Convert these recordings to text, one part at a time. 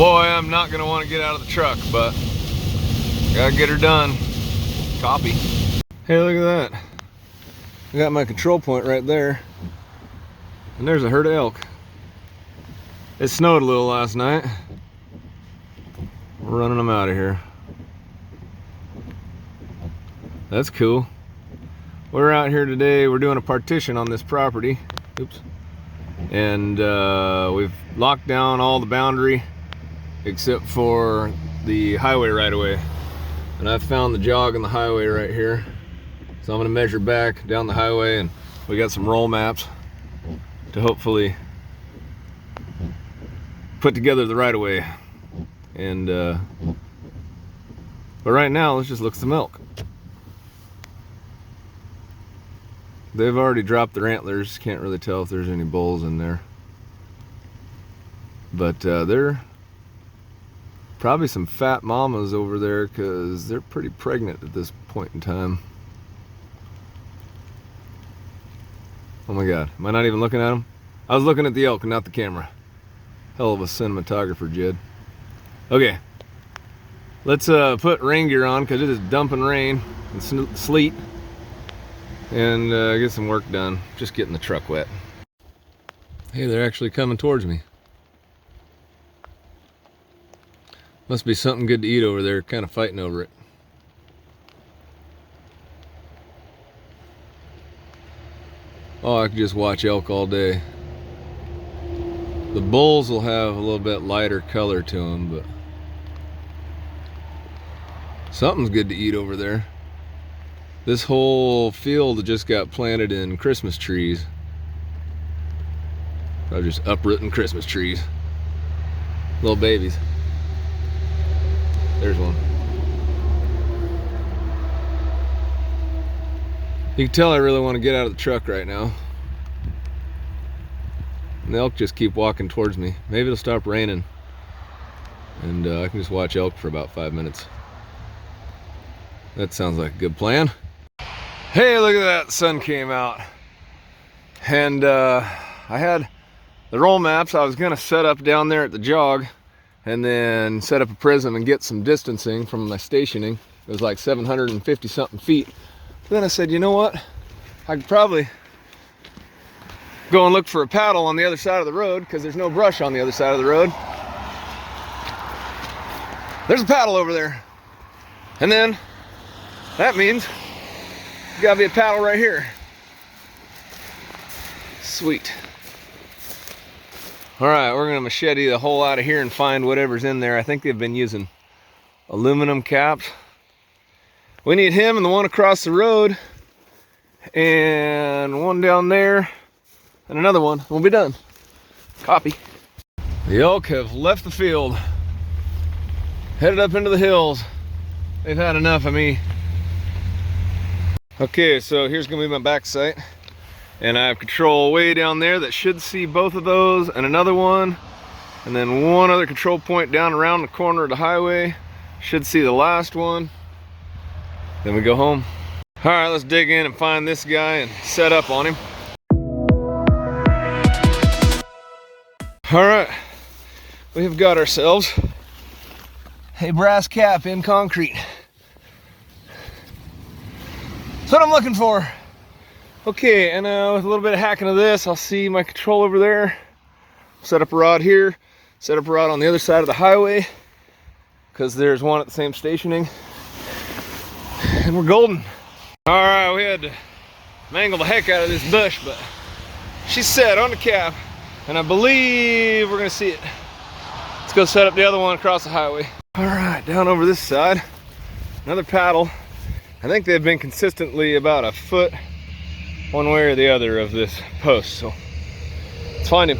Boy, I'm not gonna want to get out of the truck, but gotta get her done. Copy. Hey, look at that. I got my control point right there. And there's a herd of elk. It snowed a little last night. We're running them out of here. That's cool. We're out here today. We're doing a partition on this property. Oops. And we've locked down all the boundary except for the highway right away. And I've found the jog in the highway right here. So I'm gonna measure back down the highway, and we got some roll maps to hopefully put together the right of way. And but right now, let's just look at some elk. They've already dropped their antlers. Can't really tell if there's any bulls in there. But they're probably some fat mamas over there because they're pretty pregnant at this point in time. Oh my God, am I not even looking at them? I was looking at the elk and not the camera. Hell of a cinematographer, Jed. Okay, let's put rain gear on because it is dumping rain and sleet, and get some work done. Just getting the truck wet. Hey, they're actually coming towards me. Must be something good to eat over there, kind of fighting over it. Oh, I could just watch elk all day. The bulls will have a little bit lighter color to them, but something's good to eat over there. This whole field just got planted in Christmas trees. I'm just uprooting Christmas trees. Little babies. There's one. You can tell I really want to get out of the truck right now. And the elk just keep walking towards me. Maybe it'll stop raining, and I can just watch elk for about 5 minutes. That sounds like a good plan. Hey, look at that, the sun came out. And I had the roll maps I was gonna set up down there at the jog, and then set up a prism and get some distancing from my stationing. It was like 750 something feet. Then I said, you know what? I could probably go and look for a paddle on the other side of the road because there's no brush on the other side of the road. There's a paddle over there. And then that means there's gotta be a paddle right here. Sweet. All right, we're gonna machete the hole out of here and find whatever's in there. I think they've been using aluminum caps. We need him and the one across the road, and one down there, and another one. We'll be done. Copy. The elk have left the field, headed up into the hills. They've had enough of me. Okay, so here's gonna be my back sight. And I have control way down there that should see both of those, and another one, and then one other control point down around the corner of the highway. Should see the last one. Then we go home. All right, let's dig in and find this guy and set up on him. All right, we have got ourselves a brass cap in concrete. That's what I'm looking for. Okay, and with a little bit of hacking of this, I'll see my control over there. Set up a rod here, set up a rod on the other side of the highway, because there's one at the same stationing. And we're golden. All right, we had to mangle the heck out of this bush, but she's set on the cap, and I believe we're gonna see it. Let's go set up the other one across the highway. All right, down over this side, another paddle. I think they've been consistently about a foot one way or the other of this post, so let's find him.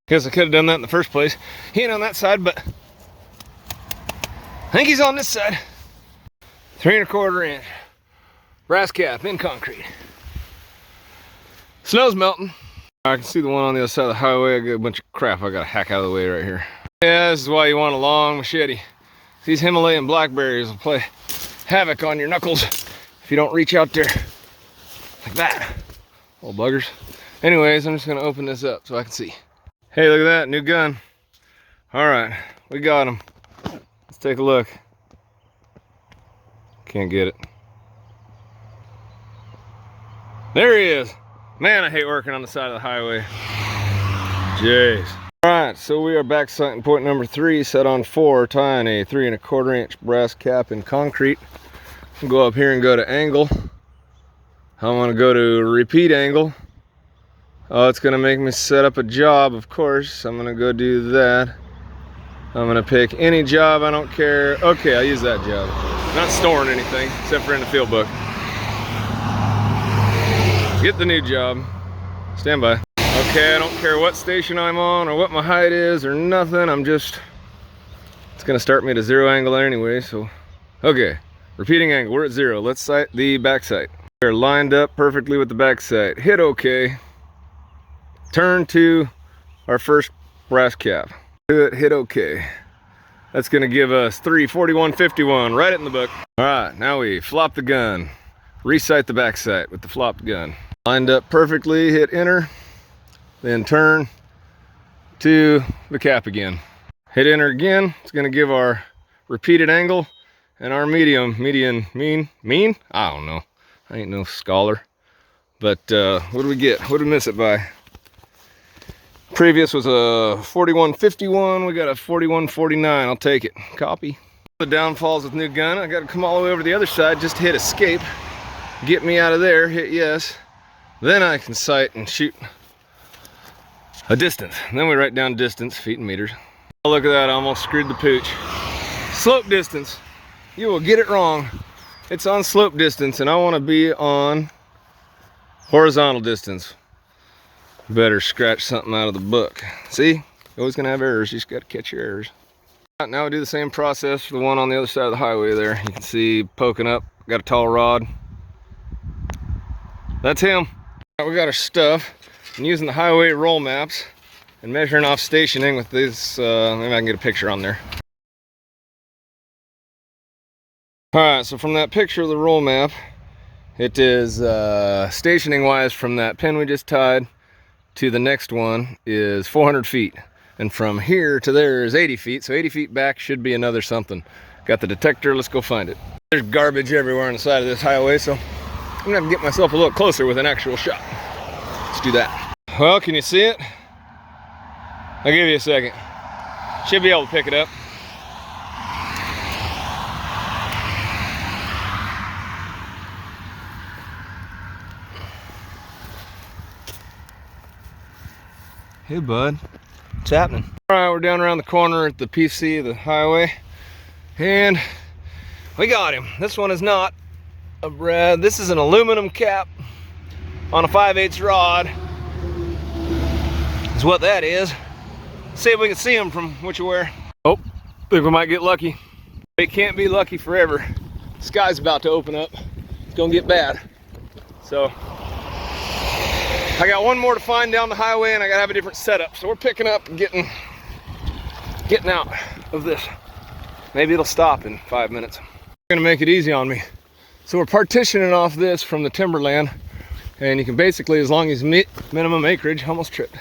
Guess I could have done that in the first place. He ain't on that side, but I think he's on this side. 3 1/4 inch brass cap in concrete. Snow's melting. I can see the one on the other side of the highway. I got a bunch of crap I gotta hack out of the way right here. Yeah, this is why you want a long machete. These Himalayan blackberries will play havoc on your knuckles if you don't reach out there like that. Little buggers. Anyways, I'm just gonna open this up so I can see. Hey, look at that, new gun. All right, We got him. Let's take a look. Can't get it. There he is. Man, I hate working on the side of the highway. Jeez. All right, so we are back sighting point number 3, set on 4, tying a 3 1/4 inch brass cap in concrete. I'll go up here and go to angle. I want to go to repeat angle. Oh, it's gonna make me set up a job, of course. I'm gonna go do that. I'm gonna pick any job, I don't care. Okay, I'll use that job. Not storing anything, except for in the field book. Get the new job. Stand by. Okay, I don't care what station I'm on or what my height is or nothing. It's gonna start me at a 0 angle anyway, so. Okay, repeating angle, we're at 0. Let's sight the back sight. We're lined up perfectly with the back sight. Hit okay. Turn to our first brass cap. Do it, hit okay. That's gonna give us 3:41:51, write it in the book. All right, now we flop the gun. Resight the back sight with the flopped gun. Lined up perfectly, hit enter, then turn to the cap again. Hit enter again, it's gonna give our repeated angle and our mean? I don't know, I ain't no scholar. But what do we get? What did we miss it by? Previous was a 41:51, we got a 41:49, I'll take it. Copy. The downfalls with new gun, I gotta come all the way over the other side just to hit escape. Get me out of there, hit yes. Then I can sight and shoot a distance. And then we write down distance, feet and meters. Oh, look at that, I almost screwed the pooch. Slope distance, you will get it wrong. It's on slope distance and I wanna be on horizontal distance. Better scratch something out of the book. See, you're always gonna have errors, you just gotta catch your errors. Right, now we do the same process for the one on the other side of the highway there. You can see poking up, got a tall rod. That's him. All right, we got our stuff. I'm using the highway roll maps and measuring off stationing with this, maybe I can get a picture on there. All right, so from that picture of the roll map, it is stationing wise from that pin we just tied to the next one is 400 feet. And from here to there is 80 feet. So 80 feet back should be another something. Got the detector, let's go find it. There's garbage everywhere on the side of this highway, so I'm gonna have to get myself a little closer with an actual shot. Let's do that. Well, can you see it? I'll give you a second. Should be able to pick it up. Hey bud, what's happening? All right, we're down around the corner at the PC of the highway and we got him. This one is not a brad, this is an aluminum cap on a 5/8 rod is what that is. See if we can see him from what you wear. Oh, think we might get lucky. It can't be lucky forever. The sky's about to open up. It's gonna get bad. So I got one more to find down the highway and I gotta have a different setup. So we're picking up and getting out of this. Maybe it'll stop in 5 minutes. They're gonna make it easy on me. So we're partitioning off this from the timberland and you can basically, as long as minimum acreage, almost tripped.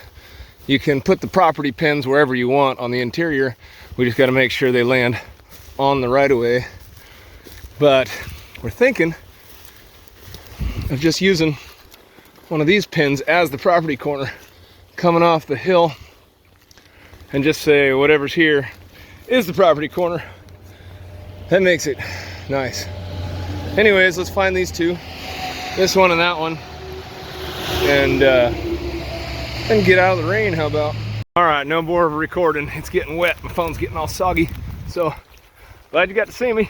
You can put the property pins wherever you want on the interior. We just gotta make sure they land on the right of way. But we're thinking of just using one of these pins as the property corner coming off the hill and just say whatever's here is the property corner. That makes it nice. Anyways, let's find these two, this one and that one, and get out of the rain. How about? All right, no more recording. It's getting wet. My phone's getting all soggy. So glad you got to see me.